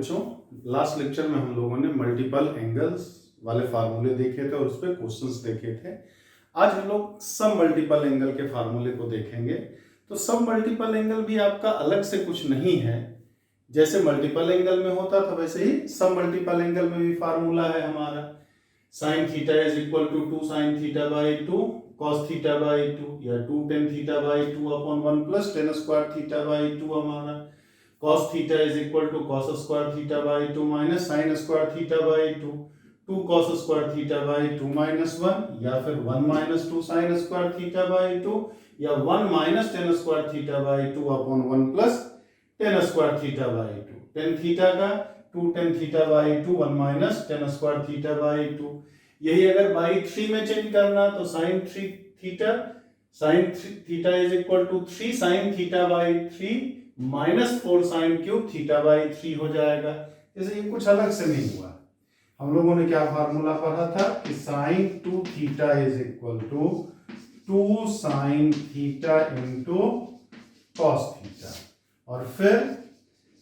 बच्चों, last lecture में हम लोगों ने मल्टीपल एंगल्स वाले फार्मूले देखे थे और उस पर क्वेश्चंस देखे थे। आज हम लोग सब मल्टीपल एंगल के फार्मूले को देखेंगे। तो सब मल्टीपल एंगल भी आपका अलग से कुछ नहीं है, जैसे मल्टीपल एंगल में होता था वैसे ही सब मल्टीपल एंगल में भी फार्मूला है हमारा। Sine theta is equal to 2 sine theta by 2 cos theta by 2 या 2 tan theta by 2 upon 1 plus tan square theta by 2 हमारा। cos theta is equal to cos square theta by 2 minus sin square theta by 2, 2 cos square theta by 2 minus 1 या फिर 1 minus 2 sin square theta by 2 या 1 minus 10 square theta by 2 upon 1 plus 10 square theta by 2। 10 theta का 2 10 theta by 2 1 minus 10 square theta by 2। यही अगर by 3 में change करना तो sin 3 theta sin theta is equal to 3 sin theta by 3 minus 4 sine cube theta by 3 हो जाएगा। जैसे ये कुछ अलग से नहीं हुआ। हम लोगों ने क्या फार्मूला पढ़ा था कि sine 2 theta is equal to 2 sine theta into cos theta, और फिर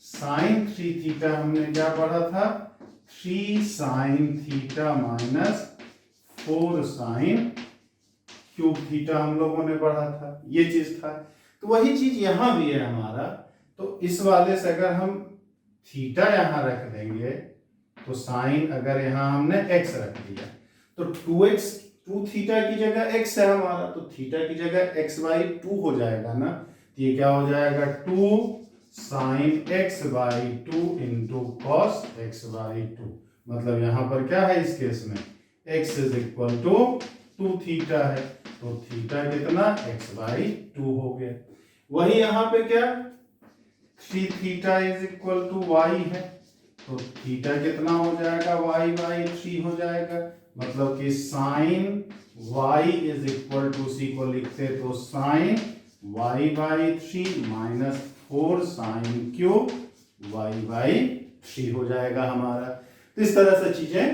साइन 3 थीटा हमने क्या पढ़ा था 3 sign theta minus 4 sine cube theta हम लोगों ने पढ़ा था। ये चीज था। तो वही चीज यहां भी है हमारा। तो इस वाले से अगर हम थीटा यहां रख देंगे तो साइन अगर यहां हमने x रख दिया तो 2x 2 थीटा की जगह x है हमारा, तो थीटा की जगह x बाई 2 हो जाएगा ना। तो ये क्या हो जाएगा 2 sine x by 2 into cos x by 2। मतलब यहां पर क्या है इस केस में x is equal to 2 theta है, तो थीटा कितना x बाई 2 हो गया। वही यहां पे क्या 3 theta is equal to y है, तो थीटा कितना हो जाएगा y बाई 3 हो जाएगा। मतलब कि sine y is equal to उसी को लिखते तो sine y by 3 minus 4 sine cube y by 3 हो जाएगा हमारा। तो इस तरह से चीजें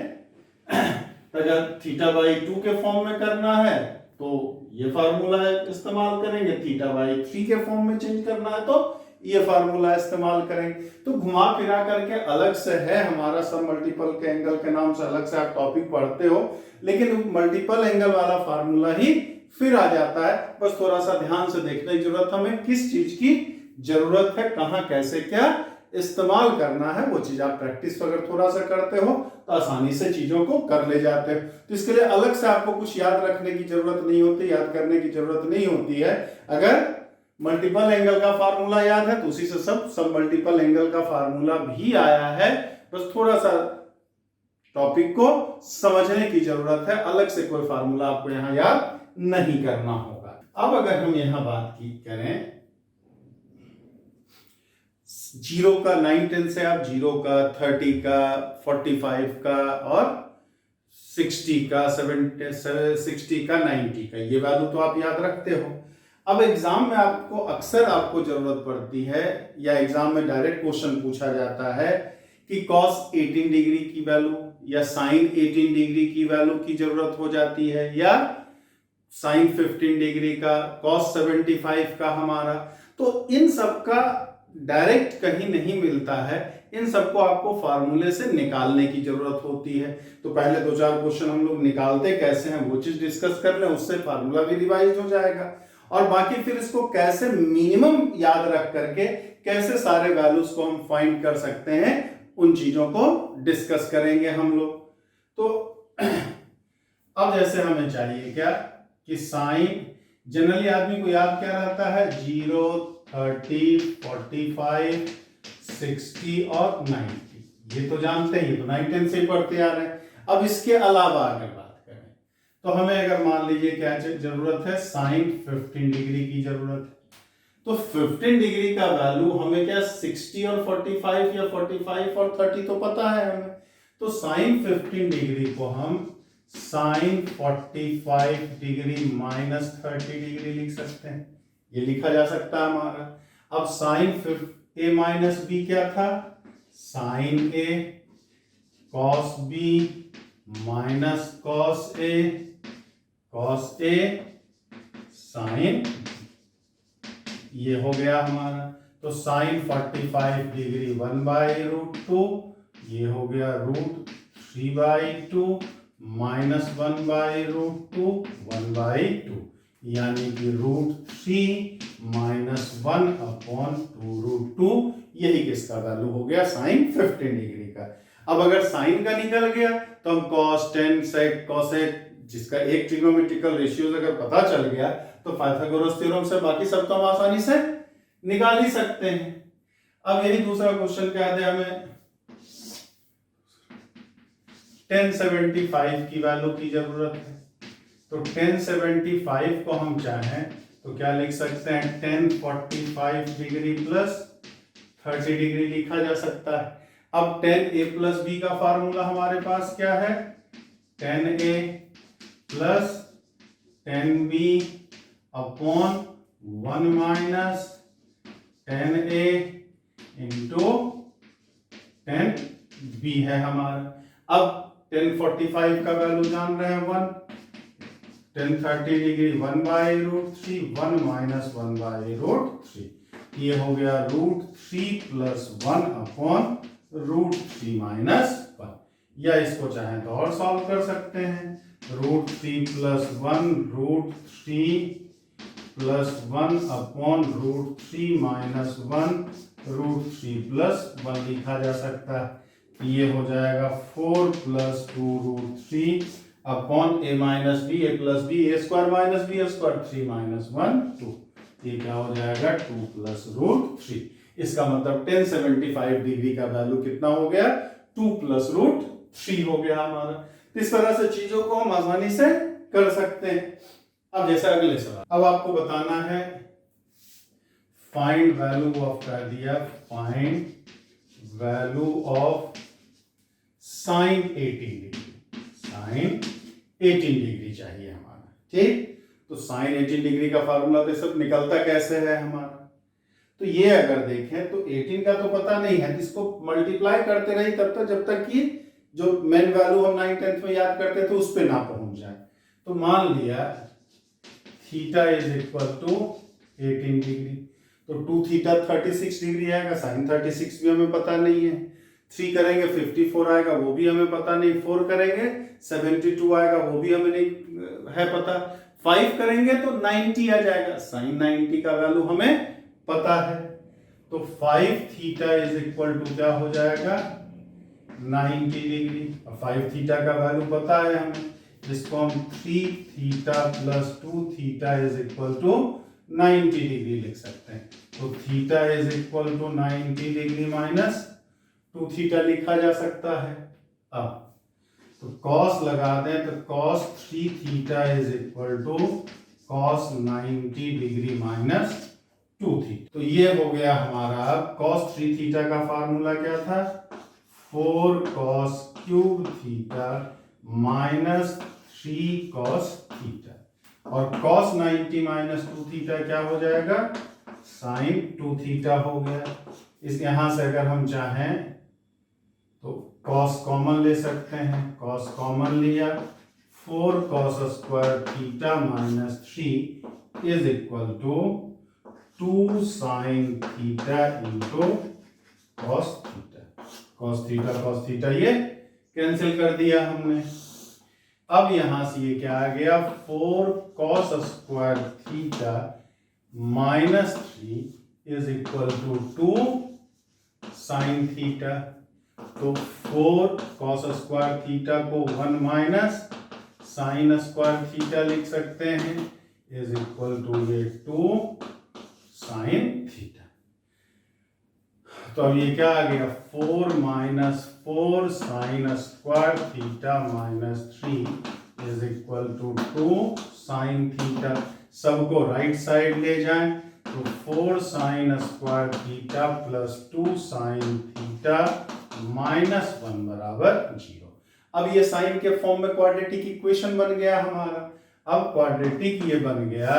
अगर थीटा बाई 2 के फॉर्म में करना है तो ये फार्मूला इस्तेमाल करेंगे, थीटा बाई 3 के फॉर्म में चेंज करना है तो ये फार्मूला इस्तेमाल करेंगे। तो घुमा फिरा करके अलग से है हमारा सब मल्टीपल के एंगल के नाम से अलग से आप टॉपिक पढ़ते हो, लेकिन मल्टीपल एंगल वाला फार्मूला ही फिर आ जाता है। बस थोड़ा सा ध्यान से देखने की जरूरत, हमें किस चीज की जरूरत है, कहां कैसे क्या इस्तेमाल करना है, वो चीज आप प्रैक्टिस अगर थोड़ा सा करते हो तो आसानी से चीजों को कर ले जाते हो। तो इसके लिए अलग से आपको कुछ याद रखने की जरूरत नहीं होती, याद करने की जरूरत नहीं होती है। अगर मल्टीपल एंगल का फार्मूला याद है तो उसी से सब मल्टीपल एंगल का फार्मूला भी आया है। बस थोड़ा सा टॉपिक को समझने की जरूरत है, अलग से कोई फार्मूला आपको यहां याद नहीं करना होगा। अब अगर हम यहां बात की करें 0 का 9 10 से आप 0 का 30 का 45 का और 60 का 70 60 का 90 का ये वैल्यू तो आप याद रखते हो। अब एग्जाम में आपको अक्सर आपको जरूरत पड़ती है या एग्जाम में डायरेक्ट क्वेश्चन पूछा जाता है कि cos 18 डिग्री की वैल्यू या sin 18 डिग्री की वैल्यू की जरूरत हो जाती है, या sin 15 डिग्री का cos 75 का हमारा। तो इन सब का डायरेक्ट कहीं नहीं मिलता है, इन सबको आपको फार्मूले से निकालने की जरूरत होती है। तो पहले 2-4 क्वेश्चन हम लोग निकालते कैसे हैं वो चीज डिस्कस कर लें, उससे फार्मूला भी रिवाइज हो जाएगा। और बाकी फिर इसको कैसे मिनिमम याद रख करके कैसे सारे वैल्यूज को हम फाइंड कर सकते हैं, उन चीजों को डिस्कस करेंगे हम लोग। तो अब जैसे हमें चाहिए क्या कि साइन, जनरली आदमी को याद क्या रहता है 0 30 45 60 और 90, ये तो जानते हैं, ये तो 9 10 से ही पढ़ते आ रहे हैं। अब इसके अलावा अगर बात करें तो हमें अगर मान लीजिए क्या जरूरत है साइन 15 डिग्री की जरूरत है, तो 15 डिग्री का वैल्यू हमें क्या 60 और 45 या 45 और 30 तो पता है हमें। तो साइन 15 डिग्री को हम साइन 45 डिग्री माइनस 30 डिग्री लिख सकते हैं, ये लिखा जा सकता है हमारा। अब साइन ए माइनस बी क्या था sign A, cos B minus cos A sign, ये हो गया हमारा। तो साइन 45 डिग्री 1/√2, ये हो गया √3/2 माइनस 1/√2 1/2, यानी कि √3 माइनस 1/2√2, यही किसका वैल्यू हो गया, साइन 15 डिग्री का। अब अगर साइन का निकल गया तो हम cos, tan, sec, cosec, जिसका एक ट्रिग्नोमेट्रिकल रेशियोज अगर पता चल गया तो पाइथागोरस थ्योरम से बाकी सब तो हम आसानी से निकाल ही सकते हैं। अब यही दूसरा क्वेश्चन क्या है, हमें tan 75 की वैल्यू की जरूरत है। तो tan 75 को हम चाहें तो क्या लिख सकते हैं, tan 45 डिग्री प्लस 30 डिग्री लिखा जा सकता है। अब tan a प्लस b का फार्मूला हमारे पास क्या है, tan a plus tan b upon 1 minus tan a into tan b है हमारा। अब tan 45 का वैल्यू जान रहे हैं 1, tan 30 डिग्री 1/√3, 1 माइनस 1/√3, ये हो गया √3 प्लस 1 अपॉन √3 माइनस 1, या इसको चाहें तो और सॉल्व कर सकते हैं, √3 plus 1 √3 plus 1 upon √3 minus 1 √3 plus 1 लिखा जा सकता है। ये हो जाएगा 4 plus 2√3 upon a minus b, a plus b, a square minus b square, 3 minus 1 2, ये क्या हो जाएगा 2 प्लस √3। इसका मतलब tan 75 डिग्री का वैल्यू कितना हो गया, 2 प्लस √3 हो गया हमारा। इस तरह से चीजों को हम आसानी से कर सकते हैं। अब जैसे अगले सवाल, अब आपको बताना है फाइंड वैल्यू ऑफ, कर दिया find value of sine 18 degree, sine 18 degree चाहिए हमारा, ठीक। तो साइन 18 डिग्री का फार्मूला तो सब निकलता कैसे है हमारा, तो ये अगर देखें तो 18 का तो पता नहीं है, इसको मल्टीप्लाई करते रहे तब तक जब तक कि जो मेन वैल्यू हम 9/10 में याद करते थे उस पे ना पहुंच जाए। तो मान लिया theta is equal to 18 degree, तो 2 थीटा 36 डिग्री आएगा, साइन 36 भी हमें पता नहीं है, 3 करेंगे 54 आएगा, वो भी हमें पता नहीं, 4 करेंगे 72 आएगा, वो भी हमें नहीं है पता, 5 करेंगे तो 90 आ जाएगा, साइन 90 का वैल्यू हमें पता है। तो 5 थीटा इज इक्वल टू क्या हो जाएगा 90 डिग्री, और 5 थीटा का वैल्यू पता है हमें, जिसको हम 3 theta plus 2 theta is equal to 90 degree लिख सकते हैं। तो theta is equal to 90 degree minus 2 theta लिखा जा सकता है। अब तो cos लगा दें तो cos 3 theta is equal to cos 90 degree minus 2 theta. तो ये हो गया हमारा, अब cos 3 थीटा का फार्मूला क्या था, 4 cos cube theta minus 3 cos theta, और cos 90 माइनस 2 थीटा क्या हो जाएगा, साइन 2 थीटा हो गया। इस यहां से अगर हम चाहें तो cos कॉमन ले सकते हैं, cos कॉमन लिया, 4 cos square theta minus 3 is equal to 2 sine theta into cos theta, cos theta ये कैंसिल कर दिया हमने। अब यहां से ये क्या आ गया, 4 cos square theta minus 3 is equal to 2 sine theta. तो 4 cos स्क्वायर थीटा को 1 माइनस साइन स्क्वायर थीटा लिख सकते हैं, इज इक्वल टू ये 2 साइन थीटा। तो अब ये क्या आ गया, 4 minus 4 sine square theta minus 3 is equal to 2 sine theta. सबको राइट साइड ले जाएं तो 4 sine square theta plus 2 sine theta minus 1 बराबर 0। अब ये साइन के फॉर्म में क्वाड्रेटिक इक्वेशन बन गया हमारा। अब क्वाड्रेटिक ये बन गया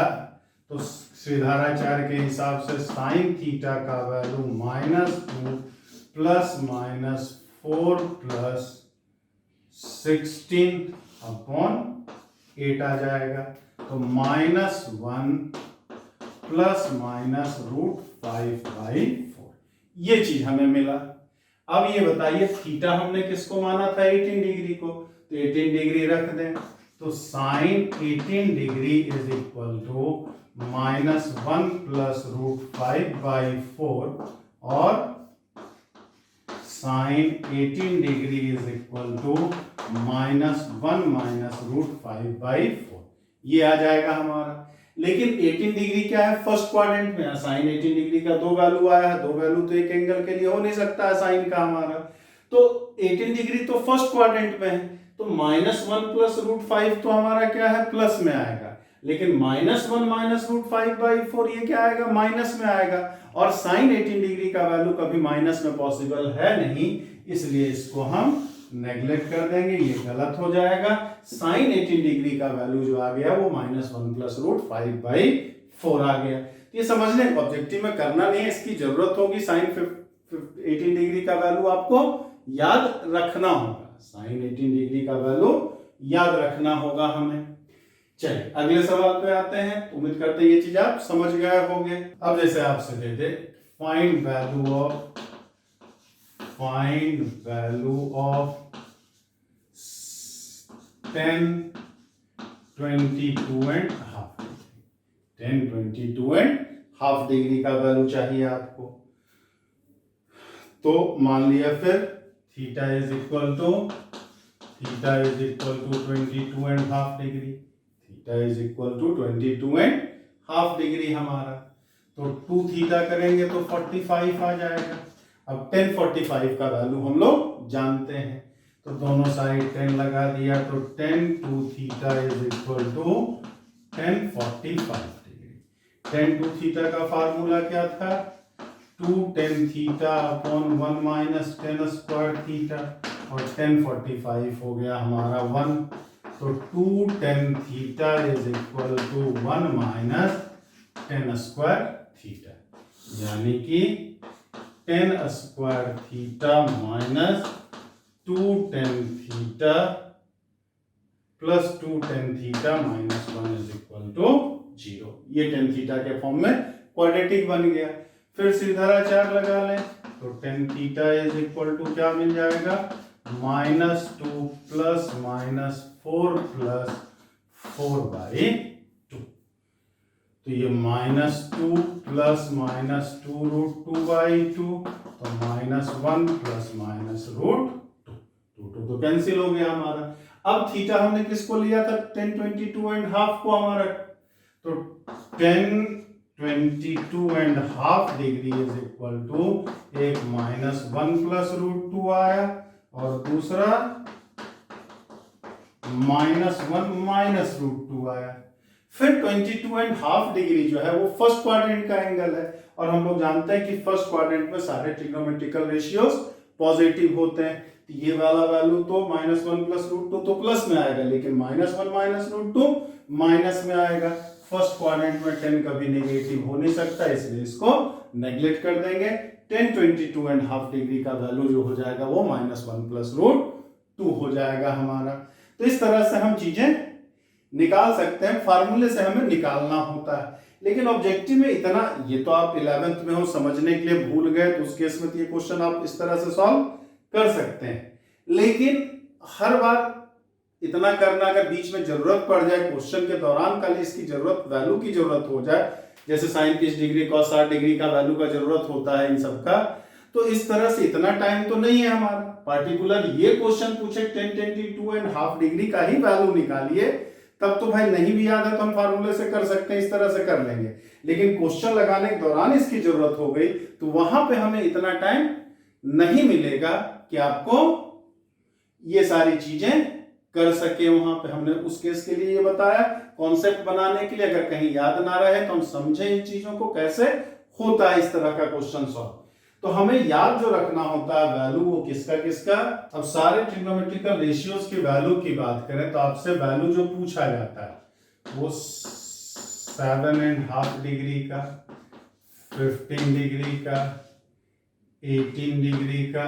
तो श्रीधराचार्य के हिसाब से साइन थीटा का value -2 plus minus 4 plus 16 upon 8 आ जाएगा। तो -1 प्लस माइनस √5/4, ये चीज हमें मिला। अब ये बताइए थीटा हमने किसको माना था, 18 डिग्री को, तो 18 डिग्री रख दें, तो sine 18 degree is equal to -1 plus √5/4 और sine 18 degree is equal to -1 minus √5/4, ये आ जाएगा हमारा। लेकिन 18 डिग्री क्या है, फर्स्ट क्वाड्रेंट में, साइन 18 डिग्री का दो वैल्यू आया है, दो वैल्यू तो एक एंगल के लिए हो नहीं सकता है साइन का हमारा, तो 18 डिग्री तो फर्स्ट क्वाड्रेंट में है, तो -1 प्लस √5 तो हमारा क्या है, प्लस में आएगा, लेकिन -1 माइनस √5/4 ये क्या आएगा, माइनस में आएगा, और साइन 18 डिग्री का वैल्यू कभी माइनस में पॉसिबल है नहीं, इसलिए इसको हम नेग्लेक्ट कर देंगे, ये गलत हो जाएगा। साइन 18 डिग्री का वैल्यू जो आ गया वो -1 प्लस √5/4 आ गया। ये समझने ऑब्जेक्टिव में करना नहीं है, इसकी जरूरत होगी, साइन 18 डिग्री का वैल्यू आपको याद रखना होगा, साइन 18 डिग्री का वैल्यू याद रखना होगा हमें। चलिए अगले सवाल पे आते हैं, उम्मीद करते हैं ये चीज आप समझ गए होंगे। अब जैसे आपसे दे दे find value of 10, 22 and half, 10, 22 and half degree का वैल्यू चाहिए आपको। तो मान लिया फिर theta is equal to 22 and half degree, theta is equal to 22 and half degree हमारा, तो 2 थीटा करेंगे तो 45 आ जाएगा। अब 10, 45 का वैल्यू हम लोग जानते हैं, तो दोनों साइड 10 लगा दिया, तो 10 2 theta is equal to 10 45 degree. 10 2 theta का फार्मूला क्या था, 2 10 theta upon 1 minus 10 square theta, और 10 45 हो गया हमारा 1, तो 2 10 theta is equal to 1 minus 10 square theta, यानी कि 10 square theta minus 2 10 theta plus 2 10 theta minus 1 is equal to 0। ये 10 थीटा के फॉर्म में क्वाड्रेटिक बन गया। फिर सीधाचार लगा लें, तो 10 थीटा इज इक्वल टू क्या मिल जाएगा, -2 प्लस -4 प्लस 4/2, तो ये -2 प्लस -2 √2/2, तो -1 प्लस -√2, 2 तो कैंसिल हो गया हमारा। अब थीटा हमने किसको लिया था, 10 22 एंड हाफ को हमारा, तो 10 22 and half degree is equal to एक -1 प्लस √2 आया, और दूसरा -1 माइनस √2 आया। फिर 22 एंड हाफ डिग्री जो है वो फर्स्ट क्वाड्रेंट का एंगल है, और हम लोग जानते हैं कि फर्स्ट क्वाड्रेंट में सारे ट्रिग्नोमेट्रिकल रेशियोज पॉजिटिव होते हैं, तो ये वाला वैल्यू तो -1 प्लस √2 तो प्लस में आएगा, लेकिन -1 माइनस √2 माइनस में आएगा। फर्स्ट क्वाड्रेंट में 10 कभी नेगेटिव हो नहीं सकता, इसलिए इसको नेग्लेक्ट कर देंगे। 10 22 एंड हाफ डिग्री का वैल्यू जो हो जाएगा वो -1 प्लस √2 हो जाएगा हमारा। तो इस तरह से हम चीजें निकाल सकते हैं, फार्मूले से हमें निकालना होता है, लेकिन ऑब्जेक्टिव में इतना, ये तो आप 11th में हो, समझने के लिए भूल गए, तो उस केस में ये क्वेश्चन आप इस तरह से सॉल्व कर सकते हैं, लेकिन हर बार इतना करना, अगर बीच में जरूरत पड़ जाए क्वेश्चन के दौरान खाली इसकी जरूरत, वैल्यू की जरूरत हो जाए, जैसे साइन 30 डिग्री cos 60 डिग्री का वैल्यू का जरूरत होता है इन सब का, तो इस तरह से इतना टाइम तो नहीं है हमारा। पर्टिकुलर ये क्वेश्चन पूछे 10 22 एंड हाफ डिग्री का ही वैल्यू निकालिए, तब तो भाई नहीं भी याद है तो हम फार्मूले से कर सकते हैं, इस तरह से कर लेंगे, लेकिन क्वेश्चन लगाने के दौरान इसकी जरूरत हो गई, तो वहां पे हमें इतना टाइम नहीं मिलेगा कि आपको ये सारी चीजें कर सके। वहां पे हमने उस केस के लिए ये बताया, कॉन्सेप्ट बनाने के लिए, अगर कहीं याद ना रहे तो हम समझें इन चीजों को कैसे होता है इस तरह का क्वेश्चन सॉल्व। तो हमें याद जो रखना होता है वैल्यू, वो किसका किसका, अब सारे ट्रिग्नोमेट्रिकल रेशियोज की वैल्यू की बात करें तो आपसे वैल्यू जो पूछा जाता है वो 7.5 डिग्री का, 15 डिग्री का, 18 डिग्री का,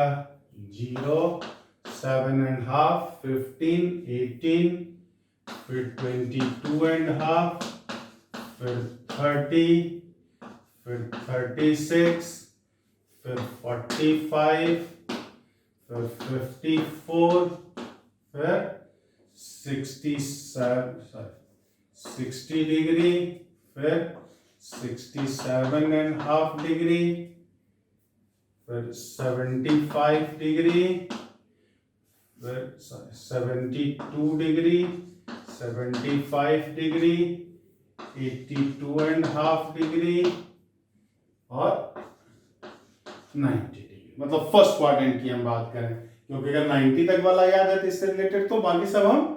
0, 7.5, 15, 18, फिर 22.5, फिर 30, फिर 36, फिर 45, फिर 54, फिर 60 डिग्री, फिर 67.5 डिग्री, फिर 75 डिग्री, फिर 72 डिग्री, 75 डिग्री, 82.5 डिग्री और 90 डिग्री। मतलब फर्स्ट क्वाड्रेंट की हम बात करें, क्योंकि अगर 90 तक वाला याद है तो इससे रिलेटेड तो बाकी सब हम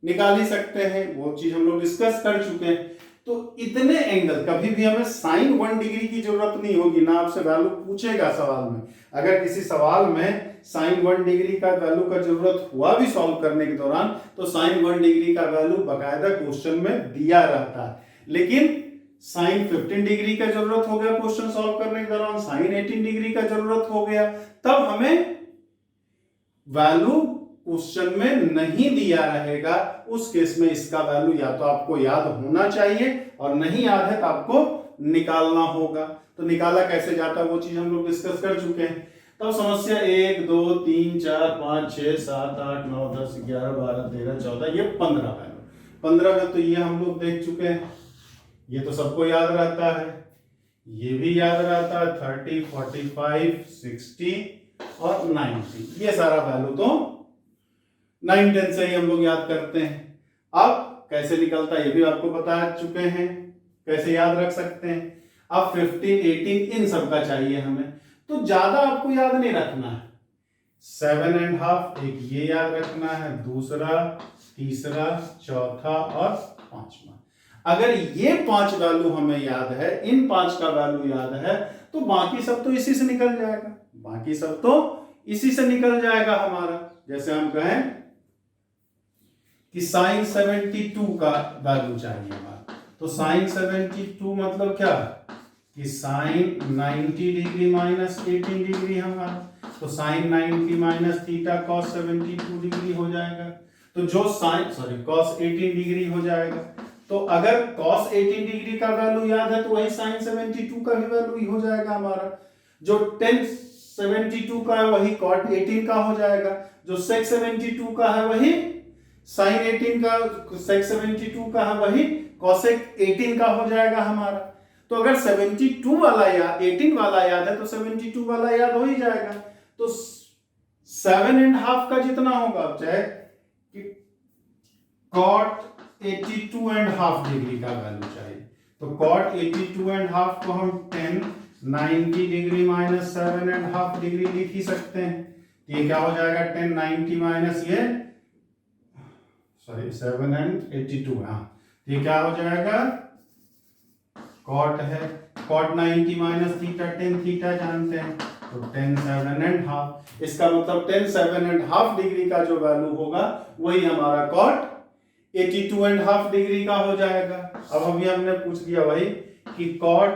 निकाल ही सकते हैं, वो चीज हम लोग डिस्कस कर चुके हैं। तो इतने एंगल, कभी भी हमें साइन 1 डिग्री की जरूरत नहीं होगी, ना आपसे वैल्यू पूछेगा सवाल में। अगर किसी सवाल में साइन 1 डिग्री का वैल्यू का जरूरत हुआ भी सॉल्व करने के दौरान, तो साइन 1 डिग्री का वैल्यू बकायदा क्वेश्चन में दिया रहता है। लेकिन साइन 15 डिग्री का जरूरत हो गया क्वेश्चन सॉल्व करने के दौरान, साइन 18 डिग्री का जरूरत हो गया, तब हमें वैल्यू क्वेश्चन में नहीं दिया रहेगा। उस केस में इसका वैल्यू या तो आपको याद होना चाहिए और नहीं याद है तो आपको निकालना होगा। तो निकाला कैसे जाता है वो चीज हम लोग डिस्कस कर चुके हैं। तब समस्या 1 2 3 4 5 6 7 8 9 10 11 12 13 14 ये 15 वैल्यू। 15 में तो ये हम लोग देख चुके हैं, ये तो सबको याद रहता है, ये भी याद रहता है 30 45 60 और 90, ये सारा वैल्यू तो 9 10 से ही हम लोग याद करते हैं। अब कैसे निकलता है ये भी आपको बता चुके हैं, कैसे याद रख सकते हैं। अब 15 18 इन सब का चाहिए हमें, तो ज्यादा आपको याद नहीं रखना है। 7.5 एक ये याद रखना है, दूसरा तीसरा चौथा और पांचवा। अगर ये 5 वैल्यू हमें याद है, इन 5 का वैल्यू याद है, तो बाकी सब तो इसी से निकल जाएगा, बाकी सब तो इसी से निकल जाएगा हमारा। जैसे हम कहें कि साइन 72 का वैल्यू चाहिए हमारा, तो साइन 72 मतलब क्या कि साइन 90 डिग्री माइनस 18 डिग्री हमारा, तो sine 90 minus theta cos 72 degree हो जाएगा। तो जो साइन कॉस 18 डिग्री हो जाएगा। तो अगर कॉस 18 डिग्री का वैल्यू याद है तो वही साइन 72 का भी वैल्यू ही हो जाएगा हमारा। जो टेन 72 का है वही कॉट 18 का हो जाएगा, जो सेक 72 का है वही साइन 18 का, सेक 72 का है वही कॉसेक 18 का हो जाएगा हमारा। तो अगर 72 वाला याद 18 वाला याद है तो 72 वाला याद हो ही जाएगा। तो 7.5 का जितना होगा, चाहे कॉट 82.5 डिग्री का वैल्यू चाहिए, तो कॉट 82.5 को हम 10 90 डिग्री माइनस 7.5 डिग्री लिख ही सकते हैं। ये क्या हो जाएगा 10 90 माइनस ये 7 and 82, हाँ ये क्या हो जाएगा कॉट है, कॉट 90 माइनस थीटा 10 थीटा जानते हैं, तो 10 7.5। इसका मतलब 10 7.5 डिग्री का जो वैल्यू होगा वही हमारा कॉट 82.5 डिग्री का हो जाएगा। अब अभी हमने पूछ दिया वही कि कॉट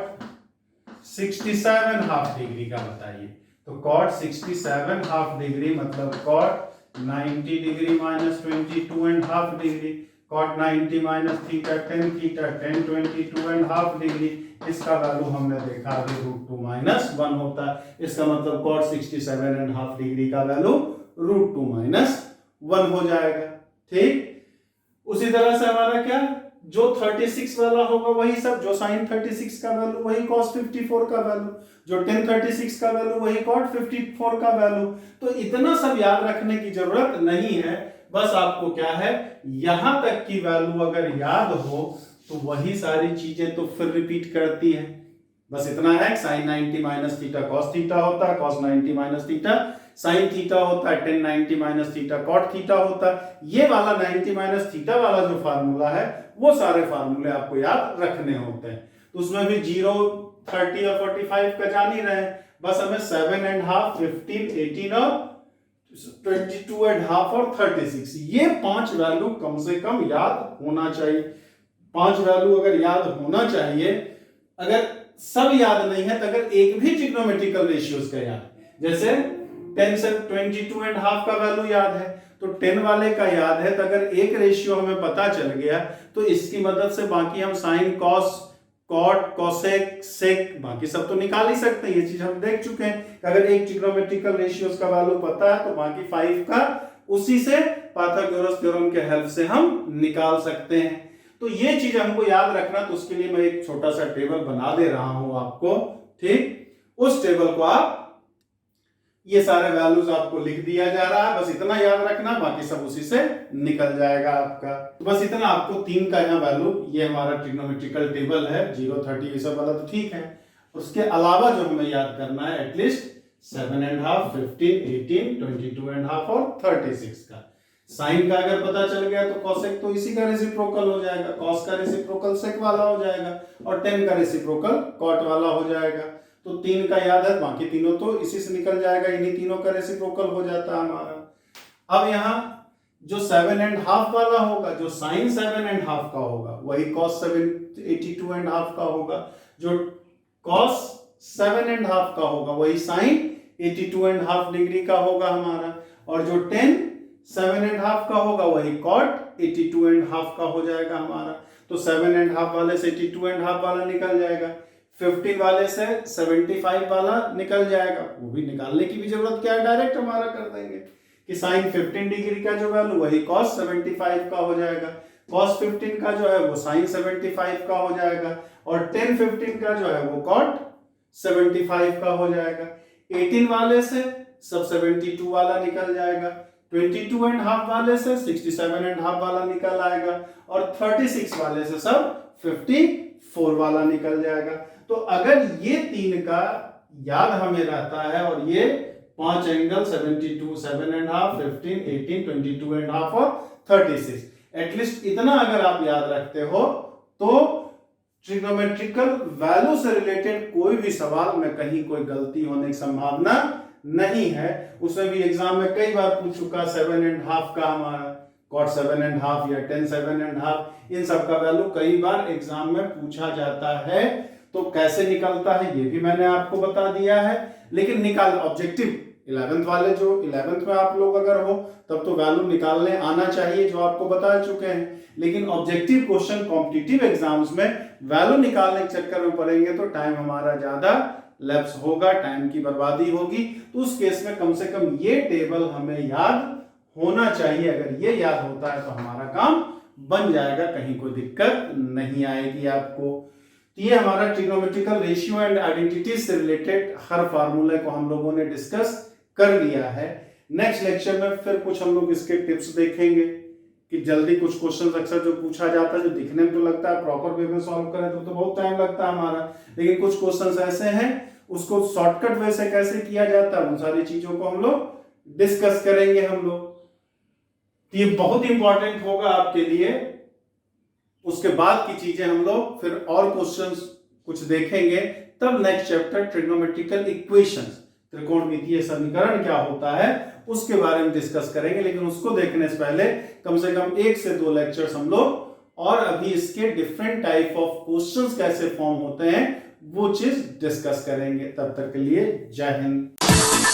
67.5 डिग्री का बताइए, तो कॉट 67.5 डिग्री मतलब cot 90 degree minus 22.5 degree, cot 90 minus theta 10 theta 10 22.5 degree. इसका वैल्यू हमने देखा अभी √2 माइनस 1 होता है। इसका मतलब कॉट 67.5 डिग्री का वैल्यू √2 माइनस 1 हो जाएगा। ठीक, उसी तरह से हमारा क्या जो 36 वाला होगा वही सब, जो साइन 36 का वैल्यू वही cos 54 का वैल्यू, जो tan 36 का वैल्यू वही cot 54 का वैल्यू। तो इतना सब याद रखने की जरूरत नहीं है, बस आपको क्या है यहां तक की वैल्यू अगर याद हो तो वही सारी चीजें तो फिर रिपीट करती है। बस इतना है, sine 90 minus theta cos theta होता है, cos 90 minus theta sine theta होता है, tan 90 minus theta cot theta होता है। ये वाला 90 माइनस थीटा वाला जो फार्मूला है वो सारे फार्मूले आपको याद रखने होते हैं। तो उसमें भी 0 30 और 45 का जान ही रहे, बस हमें 7.5 15 18 और 22.5 और 36 ये 5 वैल्यू कम से कम याद होना चाहिए। 5 वैल्यू अगर याद होना चाहिए, अगर सब याद नहीं है तो अगर एक भी ट्रिग्नोमेट्रिकल रेशियोज का याद, जैसे 10 से 22.5 का वैल्यू याद है तो 10 वाले का याद है, तो अगर एक रेशियो हमें पता चल गया तो इसकी मदद से बाकी हम साइन कॉस कॉट, कोसेक, सेक, बाकी सब तो निकाल ही सकते हैं, ये चीज हम देख चुके हैं। अगर एक ट्रिग्नोमेट्रिकल रेशियोज का वैल्यू पता है तो बाकी 5 का उसी से पाइथागोरस थ्योरम के हेल्प से हम निकाल सकते हैं। तो ये चीज हमको याद रखना, तो उसके लिए मैं एक छोटा सा टेबल बना दे रहा हूं आपको, ठीक। उस टेबल को आप, ये सारे वैल्यूज आपको लिख दिया जा रहा है, बस इतना याद रखना, बाकी सब उसी से निकल जाएगा आपका। तो बस इतना आपको 3 का यहाँ वैल्यू, ये हमारा ट्रिग्नोमेट्रिकल टेबल है, 0, 30 ये सब वाला तो ठीक है। उसके अलावा जो हमें याद करना है एटलीस्ट 7.5, 15, 18, 22.5 और 36 का। साइन का अगर पता चल गया तो कोसेक तो इसी का रेसिप्रोकल हो जाएगा, कॉस का रेसिप्रोकल सेक वाला हो जाएगा और टेन का रेसिप्रोकल कॉट वाला हो जाएगा। तो 3 का याद है, बाकी तीनों तो इसी से निकल जाएगा, इन्हीं तीनों का रेसिप्रोकल हो जाता है हमारा। अब यहाँ जो 7.5 वाला होगा, जो साइन 7.5 का होगा वही कॉस 82.5 का होगा, जो कॉस 7.5 का होगा वही साइन 82.5 डिग्री का होगा हमारा, और जो 10 7.5 का होगा वही कॉट 82.5 का हो जाएगा हमारा। तो 7.5 वाले से 82.5 वाला निकल जाएगा, 15 वाले से 75 वाला निकल जाएगा। वो भी निकालने की भी जरूरत क्या है, डायरेक्ट हमारा कर देंगे कि साइन 15 डिग्री का जो वैल्यू वही कॉस 75 का हो जाएगा, कॉस 15 का जो है वो साइन 75 का हो जाएगा, और 10 15 का जो है वो कॉट 75 का हो जाएगा। 18 वाले से सब 72 वाला निकल जाएगा, 22.5 वाले से 67.5 वाला निकल आएगा, और 36 वाले से सब 54 वाला निकल जाएगा। तो अगर ये 3 का याद हमें रहता है, और ये 5 एंगल 72, 7.5, 15, 18, 22.5 और 36, एटलीस्ट इतना अगर आप याद रखते हो तो ट्रिग्नोमेट्रिकल वैल्यू से रिलेटेड कोई भी सवाल में कहीं कोई गलती होने की संभावना नहीं है। उसमें भी एग्जाम में कई बार पूछ चुका 7.5 का हमारा कॉट 7.5 या 10 7.5, इन सब का वैल्यू कई बार एग्जाम में पूछा जाता है। तो कैसे निकलता है ये भी मैंने आपको बता दिया है, लेकिन निकाल ऑब्जेक्टिव 11th वाले, जो 11th में आप लोग अगर हो तब तो वैल्यू निकालने आना चाहिए, जो आपको बता चुके हैं। लेकिन ऑब्जेक्टिव क्वेश्चन कॉम्पिटिटिव एग्जाम्स में वैल्यू निकालने के चक्कर में पड़ेंगे तो टाइम हमारा ज्यादा लैप्स होगा, टाइम की बर्बादी होगी। तो उस केस में कम से कम ये टेबल हमें याद होना चाहिए। अगर ये याद होता है तो हमारा काम बन जाएगा, कहीं कोई दिक्कत नहीं आएगी आपको। तो ये हमारा ट्रिग्नोमेट्रिकल रेशियो एंड आइडेंटिटीज से रिलेटेड हर फार्मूले को हम लोगों ने डिस्कस कर लिया है। नेक्स्ट लेक्चर में फिर कुछ हम लोग इसके टिप्स देखेंगे कि जल्दी कुछ क्वेश्चंस अक्सर जो पूछा जाता है, जो दिखने में तो लगता है प्रॉपर वे में सॉल्व करें तो बहुत टाइम लगता है हमारा, लेकिन कुछ क्वेश्चंस ऐसे हैं उसको शॉर्टकट वे से कैसे किया जाता है, उन सारी चीजों को हम लोग डिस्कस करेंगे हम लोग। तो ये बहुत इंपॉर्टेंट होगा आपके लिए। उसके बाद की चीजें हम लोग फिर और क्वेश्चंस कुछ देखेंगे, तब नेक्स्ट चैप्टर ट्रिग्नोमेट्रिकल इक्वेशंस, त्रिकोणमितीय समीकरण क्या होता है उसके बारे में डिस्कस करेंगे। लेकिन उसको देखने से पहले कम से कम 1 से 2 लेक्चर्स हम लोग और अभी इसके डिफरेंट टाइप ऑफ क्वेश्चंस कैसे फॉर्म होते हैं वो चीज डिस्कस करेंगे। तब तक के लिए जय हिंद।